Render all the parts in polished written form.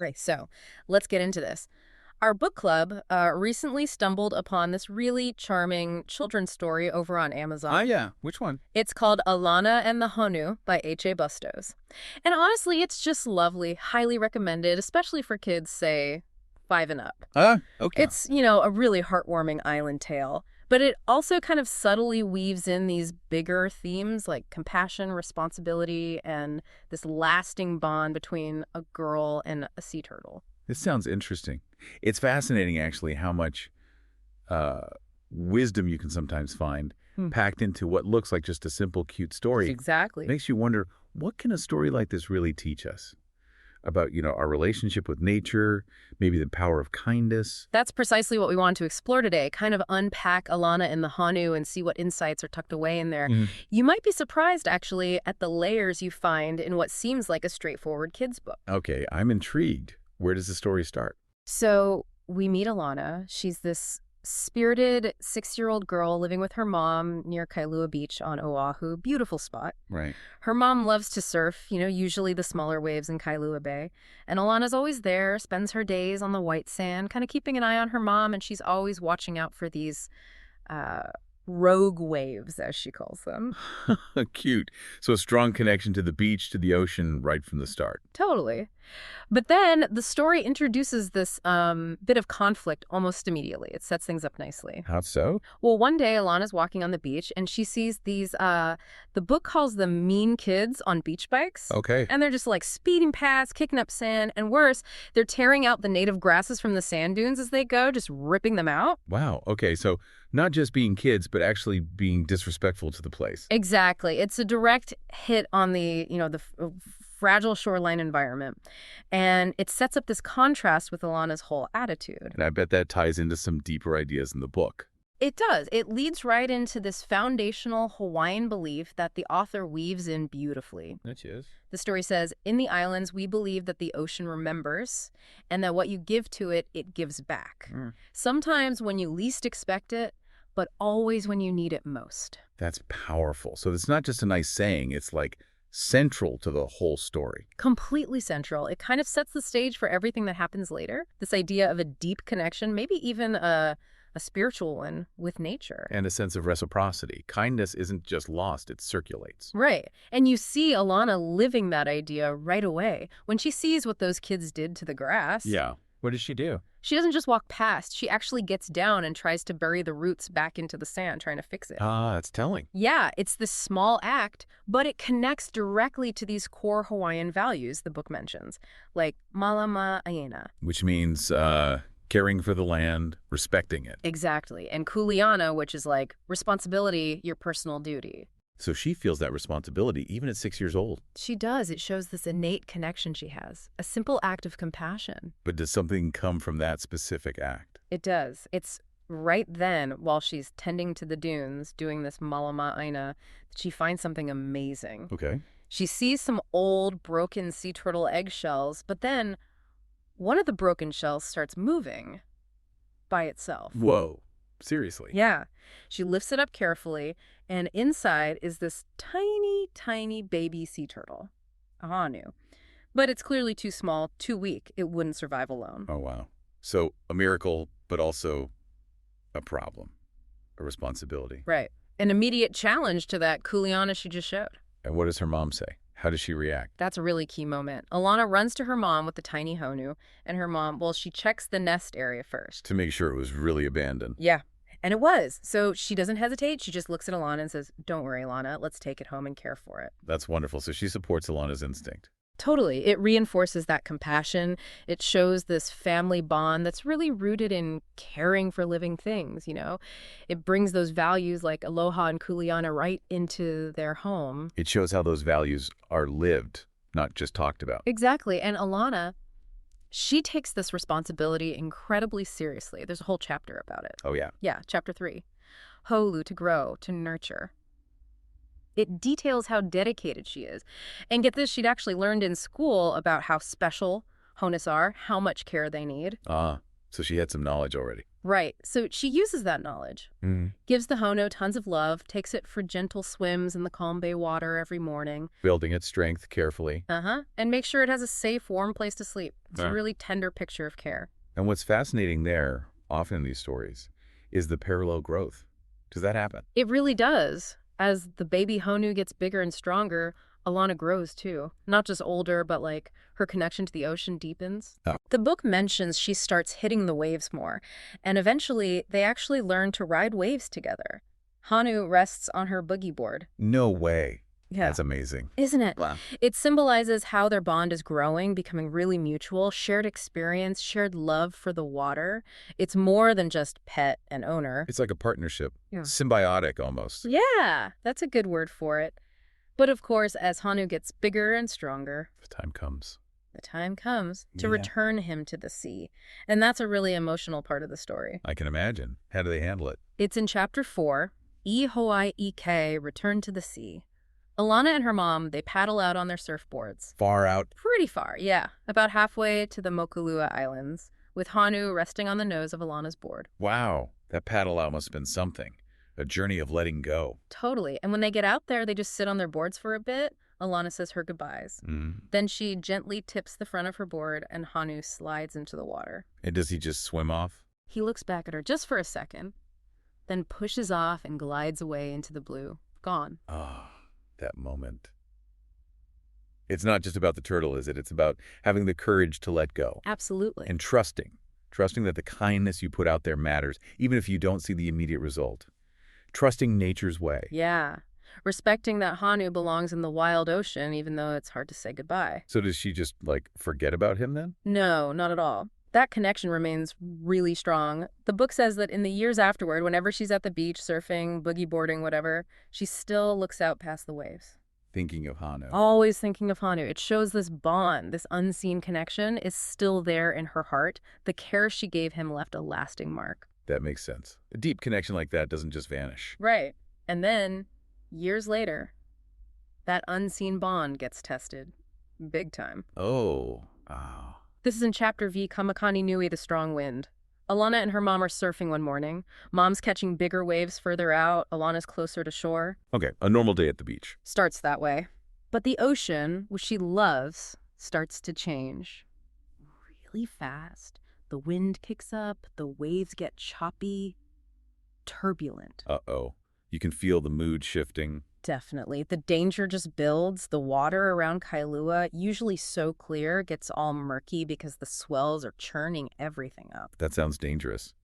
Right, so let's get into this. Our book club recently stumbled upon this really charming children's story over on Amazon. Ah, yeah. Which one? It's called Alana and the Honu by H.A. Bustos. And honestly, it's just lovely, highly recommended, especially for kids, say, 5 and up. Okay. It's, a really heartwarming island tale, but it also kind of subtly weaves in these bigger themes like compassion, responsibility, and this lasting bond between a girl and a sea turtle. This sounds interesting. It's fascinating, actually, how much uh, wisdom you can sometimes find packed into what looks like just a simple, cute story. Exactly. Makes you wonder, what can a story like this really teach us? About, our relationship with nature, maybe the power of kindness. That's precisely what we want to explore today, kind of unpack Alana and the Honu and see what insights are tucked away in there. You might be surprised, actually, at the layers you find in what seems like a straightforward kid's book. Okay, I'm intrigued. Where does the story start? So we meet Alana. She's this spirited 6-year-old girl living with her mom near Kailua Beach on Oahu. Beautiful spot. Right. Her mom loves to surf, usually the smaller waves in Kailua Bay. And Alana's always there, spends her days on the white sand, kind of keeping an eye on her mom, and she's always watching out for these rogue waves, as she calls them. Cute. So a strong connection to the beach, to the ocean, right from the start. Totally. But then the story introduces this bit of conflict almost immediately. It sets things up nicely. How so? Well, one day Alana's walking on the beach and she sees these, the book calls them mean kids on beach bikes. Okay. And they're just like speeding past, kicking up sand, and worse, they're tearing out the native grasses from the sand dunes as they go, just ripping them out. Wow. Okay, so not just being kids, but actually being disrespectful to the place. Exactly. It's a direct hit on the, fragile shoreline environment. And it sets up this contrast with Alana's whole attitude. And I bet that ties into some deeper ideas in the book. It does. It leads right into this foundational Hawaiian belief that the author weaves in beautifully. Which is? The story says, in the islands, we believe that the ocean remembers and that what you give to it, it gives back. Sometimes when you least expect it, but always when you need it most. That's powerful. So it's not just a nice saying. It's like central to the whole story. Completely central. It kind of sets the stage for everything that happens later. This idea of a deep connection, maybe even a spiritual one with nature. And a sense of reciprocity. Kindness isn't just lost, it circulates. Right. And you see Alana living that idea right away. When she sees what those kids did to the grass. Yeah. What does she do? She doesn't just walk past. She actually gets down and tries to bury the roots back into the sand, trying to fix it. Ah, that's telling. Yeah, it's this small act, but it connects directly to these core Hawaiian values the book mentions, like mālama, āina. Which means caring for the land, respecting it. Exactly. And kuleana, which is like responsibility, your personal duty. So she feels that responsibility even at 6 years old. She does. It shows this innate connection she has. A simple act of compassion. But does something come from that specific act? It does. It's right then, while she's tending to the dunes, doing this mālama āina, that she finds something amazing. Okay. She sees some old, broken sea turtle eggshells, but then one of the broken shells starts moving by itself. Whoa. Seriously? Yeah. She lifts it up carefully, and inside is this tiny, tiny baby sea turtle, a Honu. But it's clearly too small, too weak. It wouldn't survive alone. Oh, wow. So a miracle, but also a problem, a responsibility. Right. An immediate challenge to that kuleana she just showed. And what does her mom say? How does she react? That's a really key moment. Alana runs to her mom with the tiny Honu, and her mom, well, she checks the nest area first. To make sure it was really abandoned. Yeah. And it was. So she doesn't hesitate. She just looks at Alana and says, "Don't worry, Alana. Let's take it home and care for it." That's wonderful. So she supports Alana's instinct. Totally. It reinforces that compassion. It shows this family bond that's really rooted in caring for living things, It brings those values like aloha and kuleana right into their home. It shows how those values are lived, not just talked about. Exactly. And Alana, she takes this responsibility incredibly seriously. There's a whole chapter about it. Oh, yeah. Yeah, chapter 3. Holu, to grow, to nurture. It details how dedicated she is. And get this, she'd actually learned in school about how special Honus are, how much care they need. Ah, so she had some knowledge already. Right. So she uses that knowledge, gives the Honu tons of love, takes it for gentle swims in the calm bay water every morning. Building its strength carefully. And make sure it has a safe, warm place to sleep. It's a really tender picture of care. And what's fascinating there, often in these stories, is the parallel growth. Does that happen? It really does. As the baby Honu gets bigger and stronger, Alana grows too. Not just older, but like her connection to the ocean deepens. Oh. The book mentions she starts hitting the waves more, and eventually they actually learn to ride waves together. Honu rests on her boogie board. No way. Yeah. That's amazing. Isn't it? Wow. It symbolizes how their bond is growing, becoming really mutual, shared experience, shared love for the water. It's more than just pet and owner. It's like a partnership. Yeah. Symbiotic almost. Yeah, that's a good word for it. But of course, as Honu gets bigger and stronger, The time comes to return him to the sea. And that's a really emotional part of the story. I can imagine. How do they handle it? It's in Chapter 4, Hawaii, Return to the Sea. Alana and her mom, they paddle out on their surfboards. Far out. Pretty far, yeah. About halfway to the Mokulua Islands, with Honu resting on the nose of Alana's board. Wow. That paddle out must have been something. A journey of letting go. Totally. And when they get out there, they just sit on their boards for a bit. Alana says her goodbyes. Then she gently tips the front of her board and Honu slides into the water. And does he just swim off? He looks back at her just for a second, then pushes off and glides away into the blue. Gone. Ah, that moment. It's not just about the turtle, is it? It's about having the courage to let go. Absolutely. And trusting that the kindness you put out there matters, even if you don't see the immediate result. Trusting nature's way. Yeah. Respecting that Honu belongs in the wild ocean, even though it's hard to say goodbye. So does she just, forget about him then? No, not at all. That connection remains really strong. The book says that in the years afterward, whenever she's at the beach, surfing, boogie boarding, whatever, she still looks out past the waves. Thinking of Honu. Always thinking of Honu. It shows this bond, this unseen connection is still there in her heart. The care she gave him left a lasting mark. That makes sense. A deep connection like that doesn't just vanish. Right. And then, years later, that unseen bond gets tested. Big time. Oh. Wow. This is in Chapter V, Kamakani Nui, the Strong Wind. Alana and her mom are surfing one morning. Mom's catching bigger waves further out. Alana's closer to shore. Okay, a normal day at the beach. Starts that way. But the ocean, which she loves, starts to change. Really fast. The wind kicks up. The waves get choppy. Turbulent. Uh-oh. You can feel the mood shifting. Definitely. The danger just builds. The water around Kailua, usually so clear, gets all murky because the swells are churning everything up. That sounds dangerous.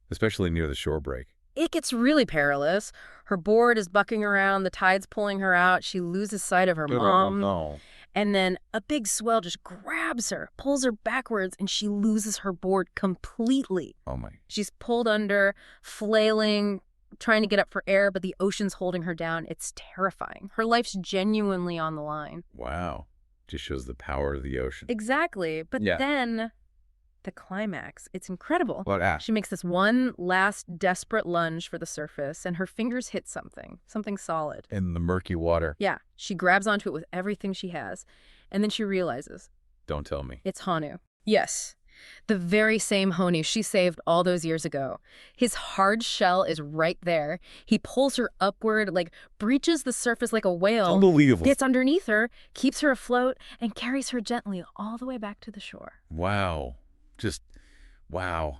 Especially near the shore break. It gets really perilous. Her board is bucking around. The tide's pulling her out. She loses sight of her mom. No. And then a big swell just grabs her, pulls her backwards, and she loses her board completely. Oh, my. She's pulled under, flailing, trying to get up for air, but the ocean's holding her down. It's terrifying. Her life's genuinely on the line. Wow. Just shows the power of the ocean. Exactly. But then the climax, it's incredible. What? She makes this one last desperate lunge for the surface, and her fingers hit something solid. In the murky water. Yeah. She grabs onto it with everything she has, and then she realizes. Don't tell me. It's Honu. Yes. The very same Honu she saved all those years ago. His hard shell is right there. He pulls her upward, breaches the surface like a whale. Unbelievable. Gets underneath her, keeps her afloat, and carries her gently all the way back to the shore. Wow. Wow.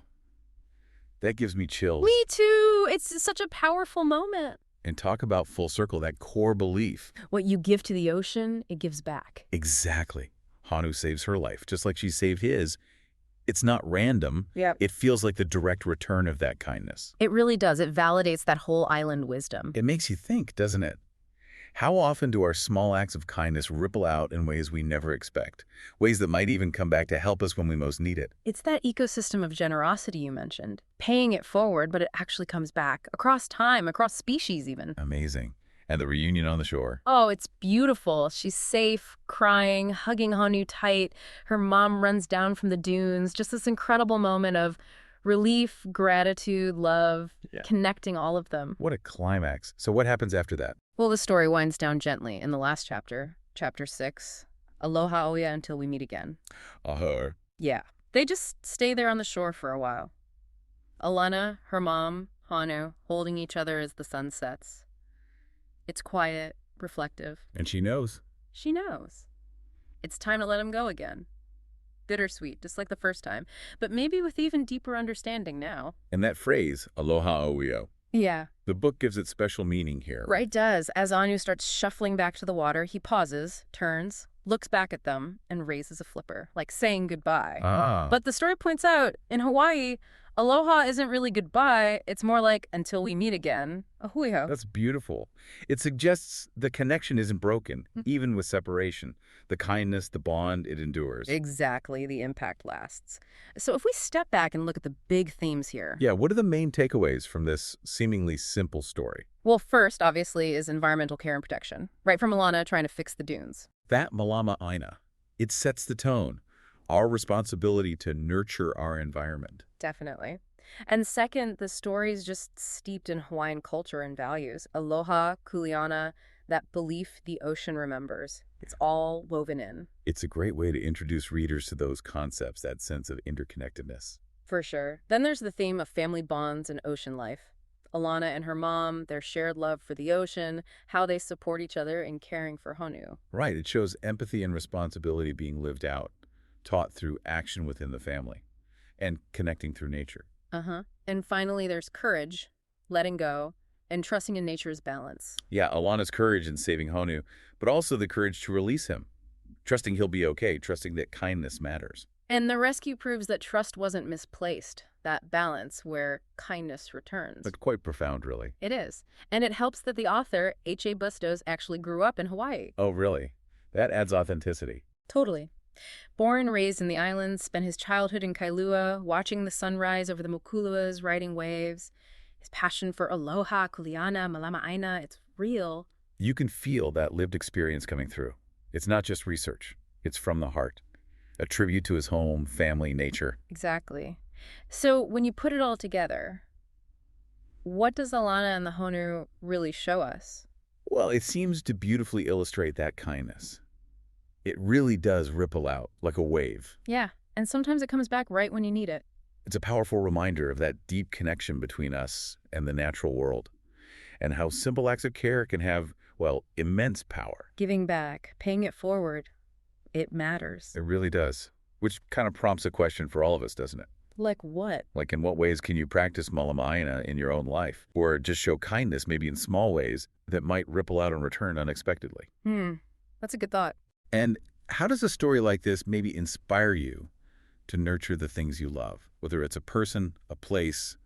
That gives me chills. Me too. It's such a powerful moment. And talk about full circle, that core belief. What you give to the ocean, it gives back. Exactly. Honu saves her life, just like she saved his. It's not random. Yep. It feels like the direct return of that kindness. It really does. It validates that whole island wisdom. It makes you think, doesn't it? How often do our small acts of kindness ripple out in ways we never expect? Ways that might even come back to help us when we most need it. It's that ecosystem of generosity you mentioned. Paying it forward, but it actually comes back. Across time, across species even. Amazing. And the reunion on the shore. Oh, it's beautiful. She's safe, crying, hugging Honu tight. Her mom runs down from the dunes. Just this incredible moment of relief, gratitude, love, connecting all of them. What a climax. So what happens after that? Well, the story winds down gently in the last chapter, Chapter 6. Aloha Oya until we meet again. Uh-huh. Yeah. They just stay there on the shore for a while. Alana, her mom, Honu, holding each other as the sun sets. It's quiet, reflective. And she knows. She knows. It's time to let him go again. Bittersweet, just like the first time, but maybe with even deeper understanding now. And that phrase, aloha oio, Yeah, the book gives it special meaning here. right does. As Anu starts shuffling back to the water, he pauses, turns, looks back at them, and raises a flipper, like saying goodbye. Ah. But the story points out, in Hawaii, aloha isn't really goodbye. It's more like until we meet again. Ahuiho. That's beautiful. It suggests the connection isn't broken, even with separation. The kindness, the bond, it endures. Exactly, the impact lasts. So if we step back and look at the big themes here. Yeah, what are the main takeaways from this seemingly simple story? Well, first, obviously, is environmental care and protection. Right from Alana trying to fix the dunes. That mālama āina, it sets the tone. Our responsibility to nurture our environment. Definitely. And second, the story's just steeped in Hawaiian culture and values. Aloha, kuleana, that belief the ocean remembers. It's all woven in. It's a great way to introduce readers to those concepts, that sense of interconnectedness. For sure. Then there's the theme of family bonds and ocean life. Alana and her mom, their shared love for the ocean, how they support each other in caring for Honu. Right, it shows empathy and responsibility being lived out, taught through action within the family, and connecting through nature. And finally, there's courage, letting go, and trusting in nature's balance. Yeah, Alana's courage in saving Honu, but also the courage to release him, trusting he'll be okay, trusting that kindness matters. And the rescue proves that trust wasn't misplaced, that balance where kindness returns. But quite profound, really. It is. And it helps that the author, H.A. Bustos, actually grew up in Hawaii. Oh, really? That adds authenticity. Totally. Born and raised in the islands, spent his childhood in Kailua, watching the sunrise over the mokuluas, riding waves. His passion for aloha, kuleana, mālama āina, it's real. You can feel that lived experience coming through. It's not just research. It's from the heart. A tribute to his home, family, nature. Exactly. So when you put it all together, what does Alana and the Honu really show us? Well, it seems to beautifully illustrate that kindness. It really does ripple out like a wave. Yeah, and sometimes it comes back right when you need it. It's a powerful reminder of that deep connection between us and the natural world, and how simple acts of care can have, well, immense power. Giving back, paying it forward, it matters. It really does, which kind of prompts a question for all of us, doesn't it? Like what? Like, in what ways can you practice mālama āina in your own life? Or just show kindness, maybe in small ways, that might ripple out and return unexpectedly? That's a good thought. And how does a story like this maybe inspire you to nurture the things you love? Whether it's a person, a place,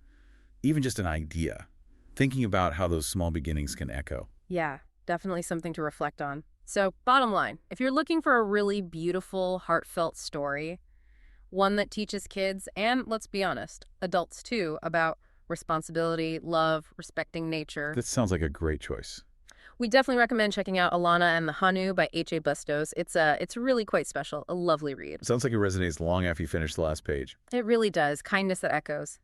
even just an idea. Thinking about how those small beginnings can echo. Yeah, definitely something to reflect on. So, bottom line, if you're looking for a really beautiful, heartfelt story, one that teaches kids, and let's be honest, adults too, about responsibility, love, respecting nature. That sounds like a great choice. We definitely recommend checking out Alana and the Honu by H.A. Bustos. It's really quite special, a lovely read. Sounds like it resonates long after you finish the last page. It really does. Kindness that echoes.